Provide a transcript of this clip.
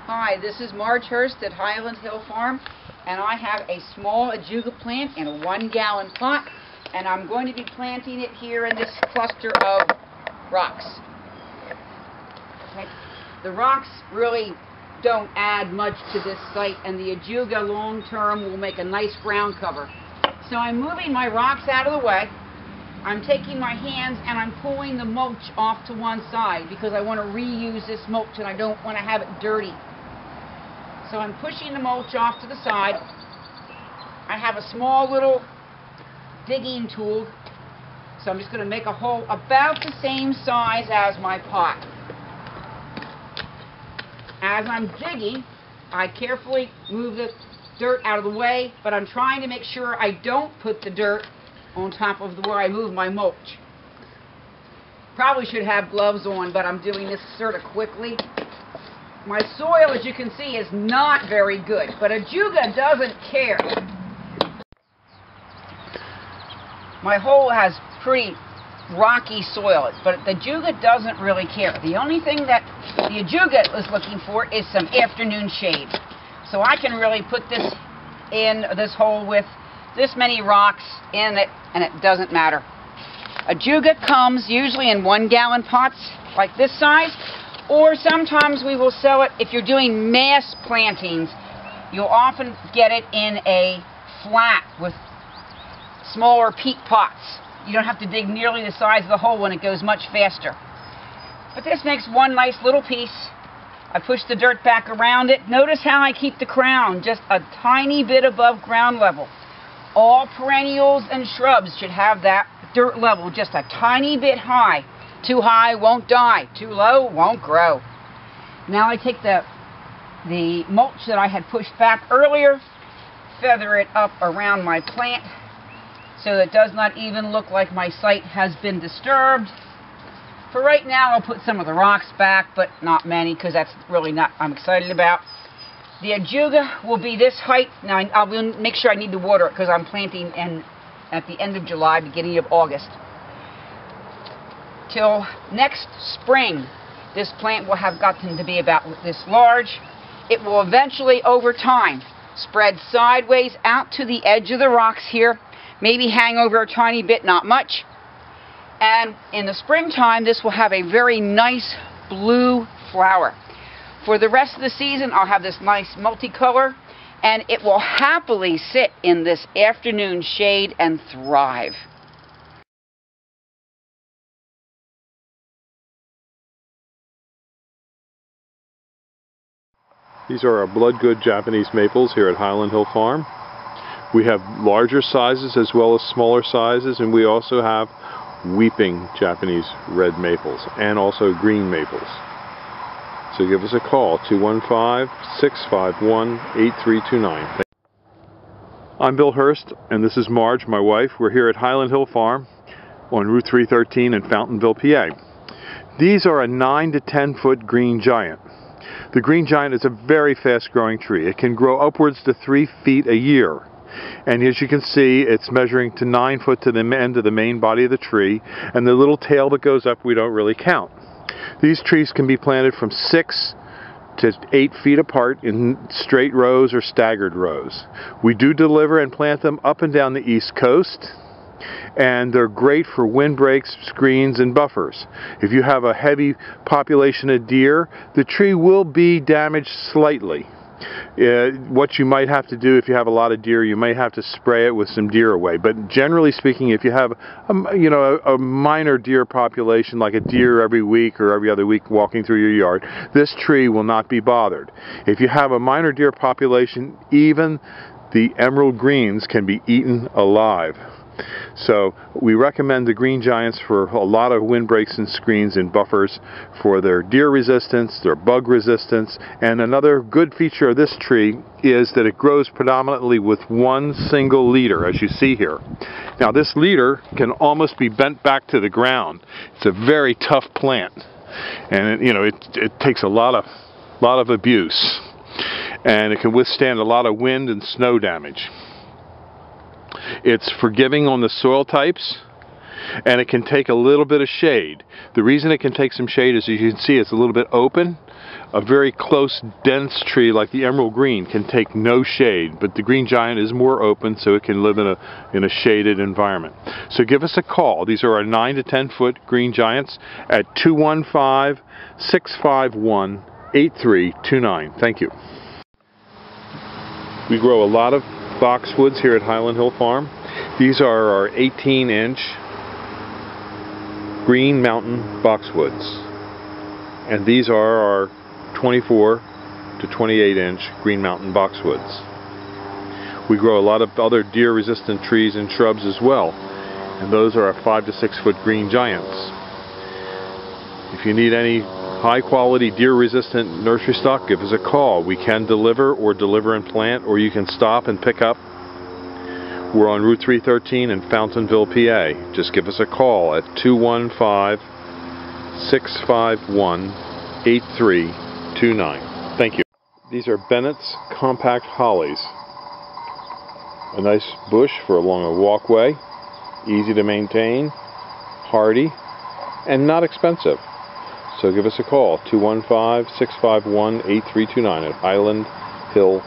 Hi, this is Marge Hurst at Highland Hill Farm, and I have a small Ajuga plant in a 1-gallon pot, and I'm going to be planting it here in this cluster of rocks. Okay. The rocks really don't add much to this site, and the Ajuga long term will make a nice ground cover. So I'm moving my rocks out of the way. I'm taking my hands and I'm pulling the mulch off to one side because I want to reuse this mulch and I don't want to have it dirty. So I'm pushing the mulch off to the side. I have a small little digging tool, so I'm just going to make a hole about the same size as my pot. As I'm digging, I carefully move the dirt out of the way, but I'm trying to make sure I don't put the dirt on top of where I move my mulch. Probably should have gloves on, but I'm doing this sort of quickly. My soil, as you can see, is not very good, but Ajuga doesn't care. My hole has pretty rocky soil, but the Ajuga doesn't really care. The only thing that the Ajuga is looking for is some afternoon shade. So I can really put this in this hole with this many rocks in it, and it doesn't matter. Ajuga comes usually in 1-gallon pots like this size, or sometimes we will sell it if you're doing mass plantings. You'll often get it in a flat with smaller peat pots. You don't have to dig nearly the size of the hole when it goes much faster. But this makes one nice little piece. I push the dirt back around it. Notice how I keep the crown just a tiny bit above ground level. All perennials and shrubs should have that dirt level just a tiny bit high. Too high won't die, too low won't grow. Now I take the mulch that I had pushed back earlier, feather it up around my plant so it does not even look like my site has been disturbed. For right now I'll put some of the rocks back, but not many because that's really not I'm excited about. The Ajuga will be this height. Now I'll make sure I need to water it because I'm planting at the end of July, beginning of August. Till next spring, this plant will have gotten to be about this large. It will eventually, over time, spread sideways out to the edge of the rocks here, maybe hang over a tiny bit, not much. And in the springtime, this will have a very nice blue flower. For the rest of the season, I'll have this nice multicolor, and it will happily sit in this afternoon shade and thrive. These are our blood good Japanese maples here at Highland Hill Farm. We have larger sizes as well as smaller sizes, and we also have weeping Japanese red maples and also green maples. So give us a call, 215-651-8329. I'm Bill Hurst, and this is Marge, my wife. We're here at Highland Hill Farm on Route 313 in Fountainville, PA. These are a 9 to 10 foot green giant. The green giant is a very fast growing tree. It can grow upwards to 3 feet a year. And as you can see, it's measuring to 9 foot to the end of the main body of the tree, and the little tail that goes up we don't really count. These trees can be planted from 6 to 8 feet apart in straight rows or staggered rows. We do deliver and plant them up and down the East Coast, and they're great for windbreaks, screens, and buffers. If you have a heavy population of deer, the tree will be damaged slightly. What you might have to do if you have a lot of deer, you may have to spray it with some deer away. But generally speaking, if you have a minor deer population, like a deer every week or every other week walking through your yard, this tree will not be bothered. If you have a minor deer population, even the emerald greens can be eaten alive. So we recommend the green giants for a lot of windbreaks and screens and buffers for their deer resistance, their bug resistance, and another good feature of this tree is that it grows predominantly with one single leader, as you see here. Now this leader can almost be bent back to the ground. It's a very tough plant, and it takes a lot of abuse, and it can withstand a lot of wind and snow damage. It's forgiving on the soil types, and it can take a little bit of shade. The reason it can take some shade is, as you can see, it's a little bit open. A very close, dense tree like the emerald green can take no shade, but the green giant is more open, so it can live in a shaded environment. So give us a call. These are our 9 to 10 foot green giants at 215-651-8329. Thank you. We grow a lot of boxwoods here at Highland Hill Farm. These are our 18-inch Green Mountain boxwoods, and these are our 24 to 28-inch Green Mountain boxwoods. We grow a lot of other deer-resistant trees and shrubs as well, and those are our 5 to 6 foot green giants. If you need any high-quality deer-resistant nursery stock, give us a call. We can deliver and plant, or you can stop and pick up. We're on Route 313 in Fountainville, PA. Just give us a call at 215-651-8329. Thank you. These are Bennett's compact hollies. A nice bush for along a walkway, easy to maintain, hardy, and not expensive. So give us a call, 215-651-8329 at Highland Hill